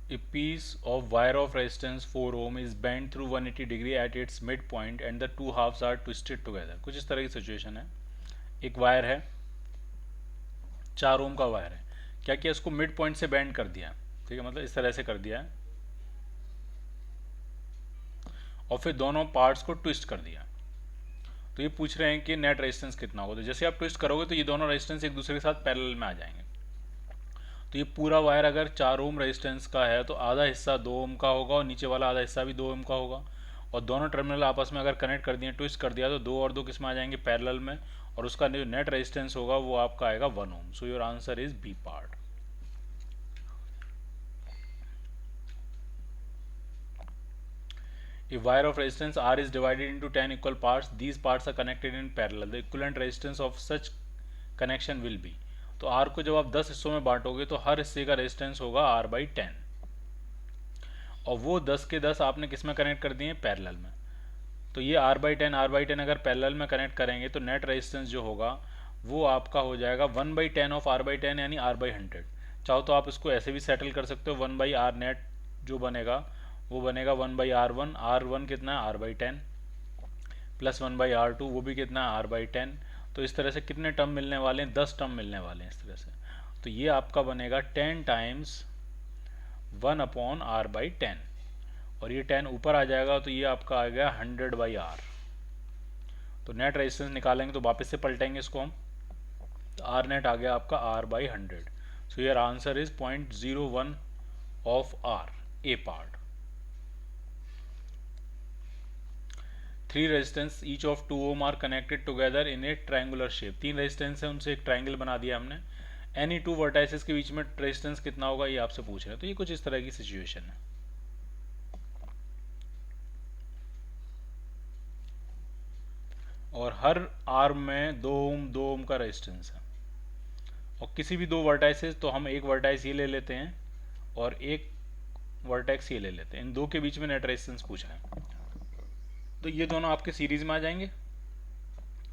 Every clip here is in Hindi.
A piece of wire of resistance 4 ohm is bent through 180 degree at its midpoint and the two halves are twisted together। कुछ इस तरह की सिचुएशन है। एक वायर है, 4 ओम का वायर है, क्या किया, इसको मिड पॉइंट से बेंड कर दिया। ठीक है, मतलब इस तरह से कर दिया है और फिर दोनों पार्ट्स को ट्विस्ट कर दिया। तो ये पूछ रहे हैं कि नेट रेजिस्टेंस कितना होगा। तो जैसे आप ट्विस्ट करोगे तो ये दोनों रेजिस्टेंस एक दूसरे के साथ पैरेलल में आ जाएंगे। तो ये पूरा वायर अगर 4 ओम रेजिस्टेंस का है तो आधा हिस्सा 2 ओम का होगा और नीचे वाला आधा हिस्सा भी 2 ओम का होगा। और दोनों टर्मिनल आपस में अगर कनेक्ट कर दिए, ट्विस्ट कर दिया, तो 2 और 2 किस में आ जाएंगे, पैरेलल में। और उसका जो नेट रेजिस्टेंस होगा वो आपका आएगा 1 ohm. So your answer is B part. If wire of resistance R is divided into 10 equal parts, these parts are connected in parallel. The equivalent resistance of such connection will be। तो R को जब आप 10 हिस्सों में बांटोगे तो हर हिस्से का रेजिस्टेंस होगा R/10 और वो 10 के 10 आपने किस में कनेक्ट कर दिए, पैरेलल में। तो ये R/10 अगर पैरेलल में कनेक्ट करेंगे तो नेट रेजिस्टेंस जो होगा वो आपका हो जाएगा 1/10 ऑफ R/10 यानी R/100। चाहो तो आप इसको ऐसे भी सेटल कर सकते हो, 1/R नेट जो बनेगा वो बनेगा 1/R1। R1 कितना है, R/10 प्लस 1/R2 वो भी कितना है, R/10। तो इस तरह से कितने टर्म मिलने वाले हैं, 10 टर्म मिलने वाले हैं इस तरह से। तो ये आपका बनेगा 10 टाइम्स 1/R/10 और ये 10 ऊपर आ जाएगा तो ये आपका आ गया 100/R। तो नेट रेजिस्टेंस निकालेंगे तो वापस से पलटेंगे इसको हम, तो आर नेट आ गया आपका R/100। So your answer is 0.01 of R, A part. 3 resistance each of 2 ohm are connected together in a triangular shape. 3 resistance है, उनसे एक ट्रायंगल बना दिया हमने। एनी 2 वर्टाइसेस के बीच में रेजिस्टेंस कितना होगा ये आपसे पूछ रहे हैं। तो ये कुछ इस तरह की सिचुएशन है। और हर आर्म में 2 ओम का रेजिस्टेंस है और किसी भी 2 वर्टाइसेस, तो हम एक वर्टाइस ये ले लेते हैं और एक वर्टेक्स ये ले लेते हैं, इन दो के बीच में नेट रेजिस्टेंस पूछ रहे हैं। तो ये दोनों आपके सीरीज में आ जाएंगे,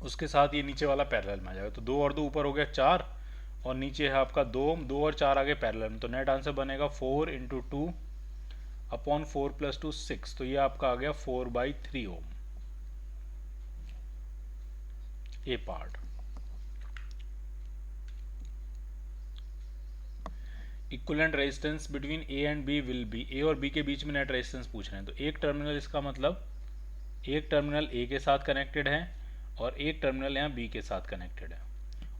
उसके साथ ये नीचे वाला पैरेलल में आ जाएगा। तो 2 और 2 ऊपर हो गया 4 और नीचे है आपका 2 और 4 आगे पैरेलल में। तो नेट आंसर बनेगा 4 इंटू 2 अपॉन 4 प्लस 2 6। तो ये आपका आ गया 4/3 ohm, A part. Equivalent resistance between A and B will be. A और बी के बीच में नेट रेजिस्टेंस पूछ रहे हैं। तो एक टर्मिनल, इसका मतलब एक टर्मिनल ए के साथ कनेक्टेड है और एक टर्मिनल यहाँ बी के साथ कनेक्टेड है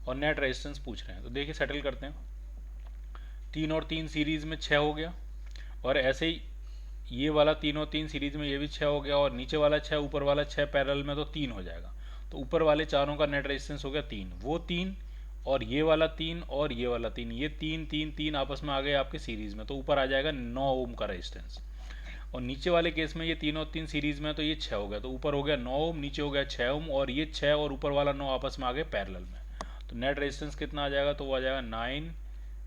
और नेट रेजिस्टेंस पूछ रहे हैं। तो देखिए सेटल करते हैं। 3 और 3 सीरीज में 6 हो गया और ऐसे ही ये वाला 3 और 3 सीरीज में ये भी 6 हो गया और नीचे वाला 6 ऊपर वाला 6 पैरेलल में, तो 3 हो जाएगा। तो ऊपर वाले चारों का नेट रेजिस्टेंस हो गया 3, वो 3 और ये वाला 3 और ये वाला 3, ये 3 आपस में आ गए आपके सीरीज में। तो ऊपर आ जाएगा 9 ओम का रेजिस्टेंस। और नीचे वाले केस में ये 3 और 3 सीरीज में, तो ये 6 हो गया। तो ऊपर हो गया 9 ओम, नीचे हो गया 6 ओम और ये 6 और ऊपर वाला 9 आपस में आ गए पैरेलल में। तो नेट रेजिस्टेंस कितना आ जाएगा, तो वो आ जाएगा 9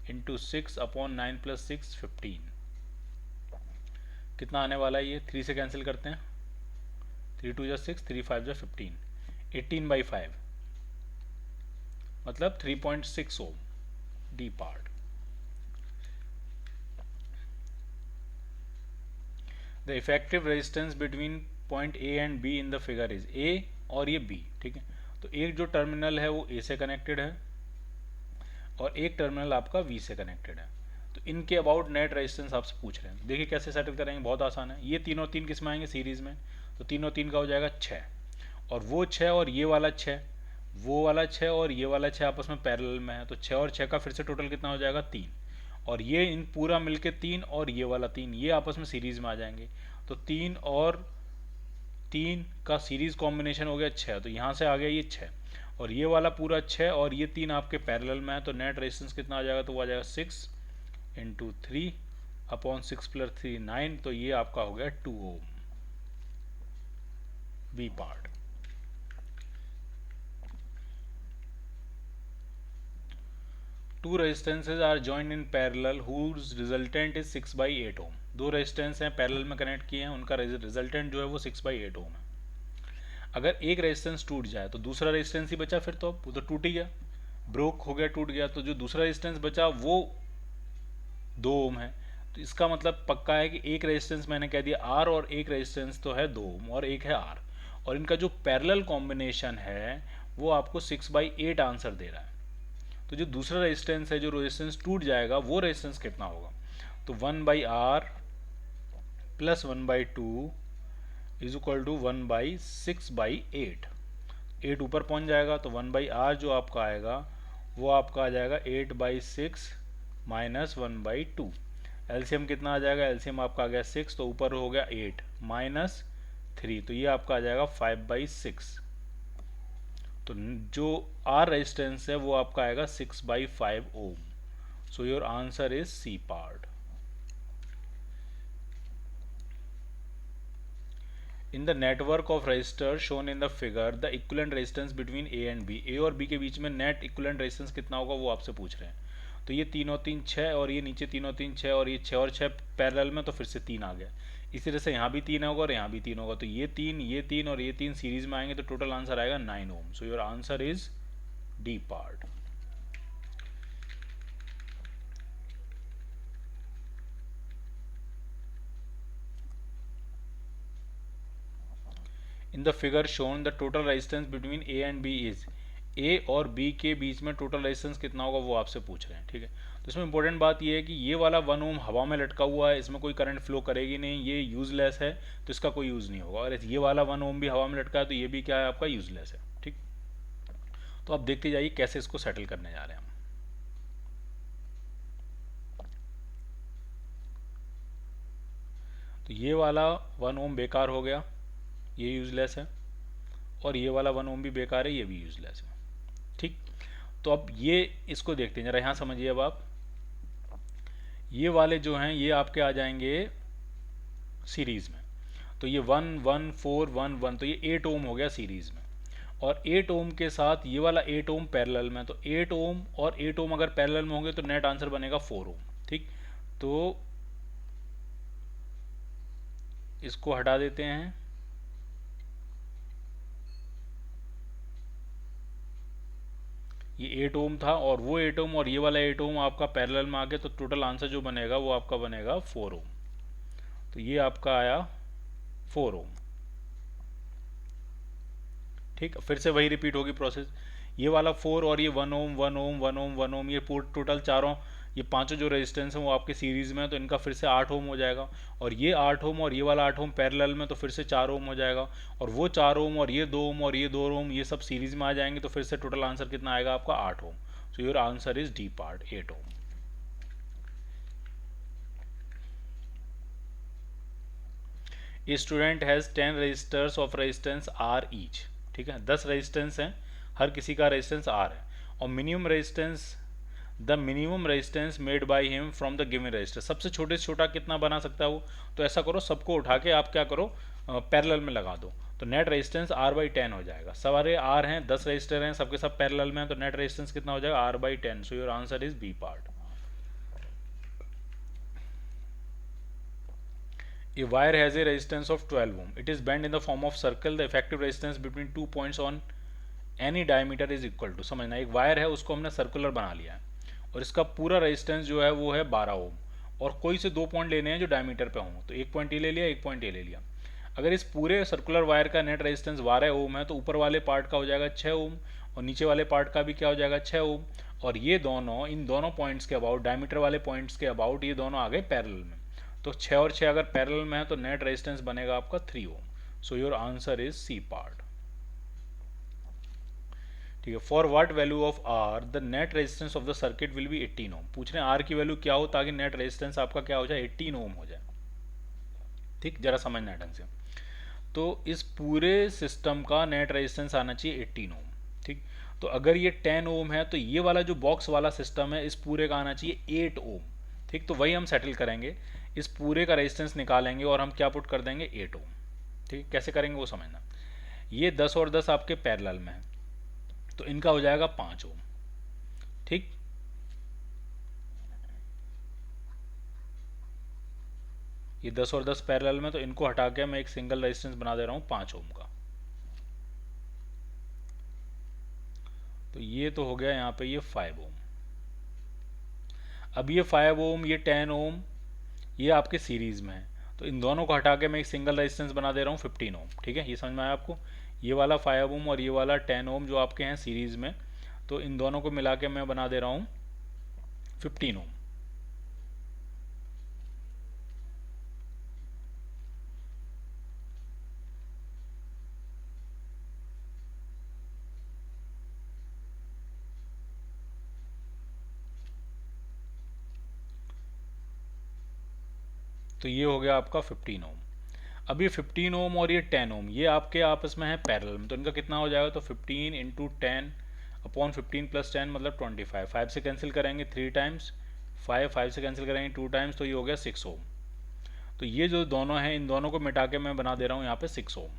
इंटू 6 अपॉन 9 प्लस 6 15। कितना आने वाला है ये, 3 से कैंसिल करते हैं, 3 2 जा 6, 3 5 जा 15, 18/5 मतलब 3.6 ohm, D part. The effective resistance between point A and B in the figure is. A और ये बी, ठीक है। तो एक जो टर्मिनल है वो ए से कनेक्टेड है और एक टर्मिनल आपका वी से कनेक्टेड है। तो इनके अबाउट नेट रेजिस्टेंस आपसे पूछ रहे हैं। देखिए कैसे सेटल करेंगे, बहुत आसान है। ये 3 और 3 किस में आएंगे, सीरीज में। तो 3 और 3 का हो जाएगा 6 और वो 6 और ये वाला 6, वो वाला 6 और ये वाला 6 आपस में पैरेलल में है। तो 6 और 6 का फिर से टोटल कितना हो जाएगा, 3। और ये इन पूरा मिलके 3 और ये वाला 3 ये आपस में सीरीज में आ जाएंगे। तो 3 और 3 का सीरीज कॉम्बिनेशन हो गया 6। तो यहाँ से आ गया ये 6 और ये वाला पूरा 6 और ये 3 आपके पैरेलल में है। तो नेट रेजिस्टेंस कितना आ जाएगा, तो वो आ जाएगा 6 इंटू 3 अपॉन 6 प्लस 3 9। तो ये आपका हो गया 2 ohm, B part. Two resistances are joined in parallel whose resultant is 6/8 ओम। दो रेजिस्टेंस हैं पैरेलल में कनेक्ट किए हैं, उनका रिजल्टेंट जो है वो 6/8 ओम है। अगर एक रेजिस्टेंस टूट जाए तो दूसरा रेजिस्टेंस ही बचा, फिर तो वो तो टूट ही गया, ब्रोक हो गया, टूट गया। तो जो दूसरा रेजिस्टेंस बचा वो 2 ओम है। तो इसका मतलब पक्का है कि एक रेजिस्टेंस मैंने कह दिया आर और एक रेजिस्टेंस तो है 2 ओम और एक है आर, और इनका जो पैरेलल कॉम्बिनेशन है वो आपको 6/8 आंसर दे रहा है। तो जो दूसरा रेजिस्टेंस है, जो रेजिस्टेंस टूट जाएगा, वो रेजिस्टेंस कितना होगा? तो 1/r plus 1/2 is equal to 1/6/8। 8 ऊपर पहुंच जाएगा तो 1/r जो आपका आएगा वो आपका आ जाएगा 8/6 माइनस 1/2। एलसीएम कितना आ जाएगा? एलसीएम आपका आ गया 6, तो ऊपर हो गया 8 माइनस 3, तो ये आपका आ जाएगा 5/6। तो जो आर रेजिस्टेंस है वो आपका आएगा 6/5 ohm. So your answer is C part. In the network of resistors shown in the figure, the equivalent resistance between A and B, A और B के बीच में नेट equivalent resistance कितना होगा वो आपसे पूछ रहे हैं। तो ये 3 और 3 6 और ये नीचे 3 और 3 6 और ये 6 और 6 पैरेलल में, तो फिर से 3 आ गया। इसी तरह से यहाँ भी 3 होगा और यहाँ भी 3 होगा, तो ये 3 और ये 3 सीरीज में आएंगे, तो टोटल आंसर आएगा 9 ohm. So your answer is D part. In the figure shown the total resistance between A and B is, A और बी के बीच में टोटल रेजिस्टेंस कितना होगा वो आपसे पूछ रहे हैं। ठीक है, तो इसमें इंपॉर्टेंट बात ये है कि ये वाला 1 ओम हवा में लटका हुआ है, इसमें कोई करंट फ्लो करेगी नहीं, ये यूजलेस है, तो इसका कोई यूज़ नहीं होगा। और ये वाला 1 ओम भी हवा में लटका है, तो ये भी क्या है? आपका यूजलेस है। ठीक, तो आप देखते जाइए कैसे इसको सेटल करने जा रहे हैं हम। तो ये वाला 1 ओम बेकार हो गया, ये यूजलेस है, और ये वाला 1 ओम भी बेकार है, ये भी यूजलेस है। ठीक, तो अब ये इसको देखते हैं जरा, यहाँ समझिए। अब आप ये वाले जो हैं ये आपके आ जाएंगे सीरीज में, तो ये 1 1 4 1 1, तो ये 8 ओम हो गया सीरीज में, और 8 ओम के साथ ये वाला 8 ओम पैरेलल में, तो 8 ओम और 8 ओम अगर पैरेलल में होंगे तो नेट आंसर बनेगा 4 ओम। ठीक, तो इसको हटा देते हैं, ये 8 ओम था और वो 8 ओम और ये वाला 8 ओम आपका पैरेलल में आ गया, तो टोटल आंसर जो बनेगा वो आपका बनेगा 4 ओम। तो ये आपका आया 4 ओम। ठीक, फिर से वही रिपीट होगी प्रोसेस, ये वाला 4 और ये 1 ओम 1 ओम 1 ओम 1 ओम, ये टोटल चारों, ये पांचों जो रेजिस्टेंस हैं वो आपके सीरीज में है, तो इनका फिर से 8 ओम हो जाएगा, और ये 8 ओम और ये वाला 8 ओम पैरेलल में, तो फिर से 4 ओम हो जाएगा, और वो 4 ओम और ये 2 ओम और ये 2 ओम ये सब सीरीज में आ जाएंगे, तो फिर से टोटल आंसर कितना आएगा आपका? 8 ohm. So your answer is D part, 8 ohm. A student has 10 resistors of resistance R each. ठीक है, 10 रेजिस्टेंस हैं, हर किसी का रेजिस्टेंस आर है, और minimum resistance, the minimum resistance made by him from the given register, सबसे छोटे से छोटा कितना बना सकता है वो? तो ऐसा करो, सबको उठा के आप क्या करो, पैरेलल में लगा दो, तो नेट रेजिस्टेंस R/10 हो जाएगा। सारे आर हैं, 10 रजिस्टर हैं, सबके सब पैरेलल में हैं, तो नेट रेजिस्टेंस कितना हो जाएगा? R/10। So your answer is B part. A wire has a resistance of 12 ohm. It is bent in the form of circle. The effective resistance between 2 points on any diameter is equal to, समझना, एक वायर है उसको हमने सर्कुलर बना लिया है और इसका पूरा रेजिस्टेंस जो है वो है 12 ओम, और कोई से 2 पॉइंट लेने हैं जो डायमीटर पे हों, तो एक पॉइंट ये ले लिया, एक पॉइंट ये ले लिया। अगर इस पूरे सर्कुलर वायर का नेट रेजिस्टेंस 12 ओम है, तो ऊपर वाले पार्ट का हो जाएगा 6 ओम, और नीचे वाले पार्ट का भी क्या हो जाएगा? 6 ओम, और ये दोनों, इन दोनों पॉइंट्स के अबाउट, डायमीटर वाले पॉइंट्स के अबाउट, ये दोनों आ गए पैरेलल में, तो 6 और 6 अगर पैरेलल में है तो नेट रेजिस्टेंस बनेगा आपका 3 ohm. So your answer is C part. ठीक है, for what value of R the net resistance of the circuit will be 18 ohm. पूछ रहे हैं आर की वैल्यू क्या हो ताकि नेट रेजिस्टेंस आपका क्या हो जाए? 18 ओम हो जाए। ठीक, जरा समझना है ढंग से। तो इस पूरे सिस्टम का नेट रेजिस्टेंस आना चाहिए 18 ओम। ठीक, तो अगर ये 10 ओम है तो ये वाला जो बॉक्स वाला सिस्टम है इस पूरे का आना चाहिए 8 ओम। ठीक, तो वही हम सेटल करेंगे, इस पूरे का रेजिस्टेंस निकालेंगे और हम क्या पुट कर देंगे? 8 ओम। ठीक, कैसे करेंगे वो समझना। ये 10 और 10 आपके पैरेलल में है, तो इनका हो जाएगा 5 ओम। ठीक, ये 10 और 10 पैरेलल में, तो इनको हटा के मैं एक सिंगल रेजिस्टेंस बना दे रहा हूं 5 ओम का। तो ये तो हो गया यहाँ पे ये 5 ओम। अब ये 5 ओम, ये 10 ओम, ये आपके सीरीज़ में है, तो इन दोनों को हटा के मैं एक सिंगल रेजिस्टेंस बना दे रहा हूँ 15 ओम। ठीक है, ये समझ में आया आपको? ये वाला 5 ओम और ये वाला 10 ओम जो आपके हैं सीरीज़ में, तो इन दोनों को मिला के मैं बना दे रहा हूँ 15 ओम। तो ये हो गया आपका 15 ओम। अब ये 15 ओम और ये 10 ओम ये आपके आपस में है पैरेलल में, तो इनका कितना हो जाएगा? तो 15 इंटू 10 अपॉन 15 प्लस 10 मतलब 25। 5 से कैंसिल करेंगे 3 टाइम्स, 5 से कैंसिल करेंगे 2 टाइम्स, तो ये हो गया 6 ओम। तो ये जो दोनों हैं इन दोनों को मिटा के मैं बना दे रहा हूँ यहाँ पे 6 ओम।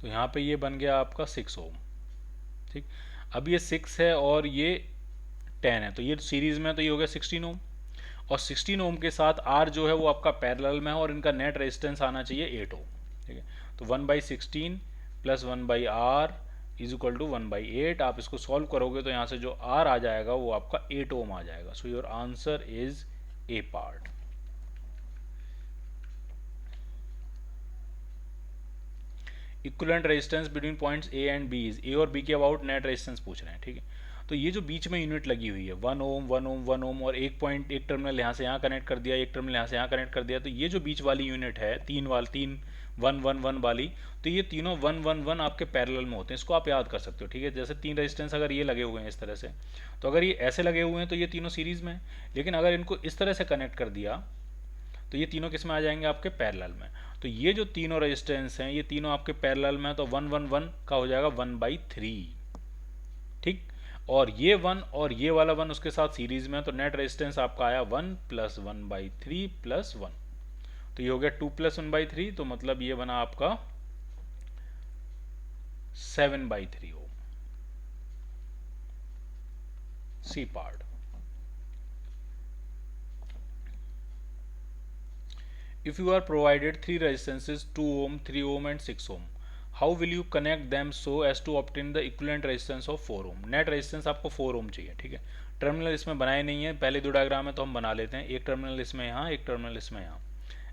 तो यहाँ पे ये बन गया आपका 6 ओम। ठीक, अब ये 6 है और ये 10 है, तो ये सीरीज में है, तो ये हो गया 16 ओम। और 16 ओम के साथ आर जो है वो आपका पैरेलल में है और इनका नेट रेजिस्टेंस आना चाहिए 8 ओम। ठीक है, तो 1/16 plus 1/R is equal to 1/8। आप इसको सॉल्व करोगे तो यहाँ से जो आर आ जाएगा वो आपका 8 ओम आ जाएगा। So your answer is A part. Equivalent resistance between points A and B is, A और बी के अबाउट नेट रेजिस्टेंस पूछ रहे हैं। ठीक है, तो ये जो बीच में यूनिट लगी हुई है 1 ओम 1 ओम 1 ओम और एक पॉइंट एक टर्मिनल यहाँ से यहाँ कनेक्ट कर दिया, एक टर्मिनल यहाँ से यहाँ कनेक्ट कर दिया, तो ये जो बीच वाली यूनिट है 3 1 1 1 वाली, तो ये तीनों 1 1 1 आपके पैरेलल में होते हैं। इसको आप याद कर सकते हो। ठीक है, जैसे 3 रेजिस्टेंस अगर ये लगे हुए हैं इस तरह से, तो अगर ये ऐसे लगे हुए हैं तो ये तीनों सीरीज में है, लेकिन अगर इनको इस तरह से कनेक्ट कर दिया तो ये तीनों किस में आ जाएंगे? आपके पैरेलल में। तो ये जो तीनों रेजिस्टेंस हैं ये तीनों आपके पैरेलल में, तो 1 1 1 का हो जाएगा 1/3। ठीक, और ये 1 और ये वाला 1 उसके साथ सीरीज में, तो नेट रेजिस्टेंस आपका आया 1 प्लस 1/3 प्लस 1, तो ये हो गया 2 प्लस 1/3, तो मतलब ये बना आपका 7/3 ohm. C part. If you are provided three resistances 2 ohm, 3 ohm and 6 ohm, how will you connect them so as to obtain the equivalent resistance of 4 ohm? Net resistance आपको 4 ohm चाहिए। ठीक है, टर्मिनल इसमें बनाए नहीं है, पहले दो डायग्राम है तो हम बना लेते हैं। एक टर्मिनल इसमें यहाँ, एक टर्मिनल इसमें यहाँ,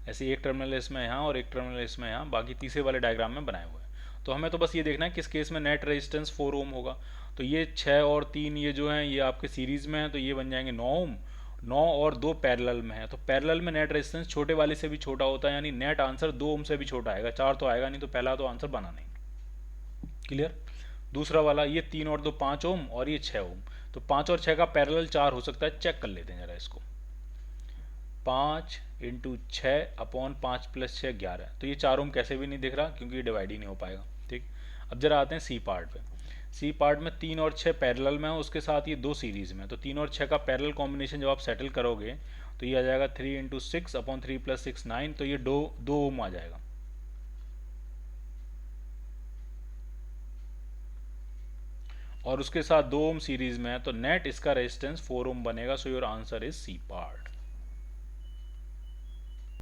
ऐसे एक टर्मिनल इसमें यहाँ और एक टर्मिनल इसमें यहाँ, बाकी तीसरे वाले डायग्राम में बनाए हुए हैं। तो हमें तो बस ये देखना है किस केस में नेट रेजिस्टेंस 4 ओम होगा। तो ये 6 और 3 ये जो हैं ये आपके सीरीज में हैं, तो ये बन जाएंगे 9 ओम। 9 और 2 पैरेलल में है, तो पैरेलल में नेट रेजिस्टेंस छोटे वाले से भी छोटा होता है, यानी नेट आंसर 2 ओम से भी छोटा आएगा। 4 तो आएगा नहीं, तो पहला तो आंसर बना नहीं। क्लियर? दूसरा वाला ये 3 और 2 5 ओम और ये 6 ओम, तो 5 और 6 का पैरेलल 4 हो सकता है। चेक कर लेते हैं जरा इसको। 5 इंटू 6 अपॉन 5 प्लस 6 11, तो ये 4 ओम कैसे भी नहीं दिख रहा क्योंकि ये डिवाइड ही नहीं हो पाएगा। ठीक, अब जरा आते हैं सी पार्ट पे। सी पार्ट में 3 और 6 पैरेलल में है, उसके साथ ये 2 सीरीज में, तो 3 और 6 का पैरेलल कॉम्बिनेशन जब आप सेटल करोगे तो ये आ जाएगा 3 इंटू 6 अपॉन 3 प्लस 6 9, तो ये 2 ओम आ जाएगा। और उसके साथ 2 ओम सीरीज में है, तो नेट इसका रेजिस्टेंस 4 ओम बनेगा। So your answer is C part.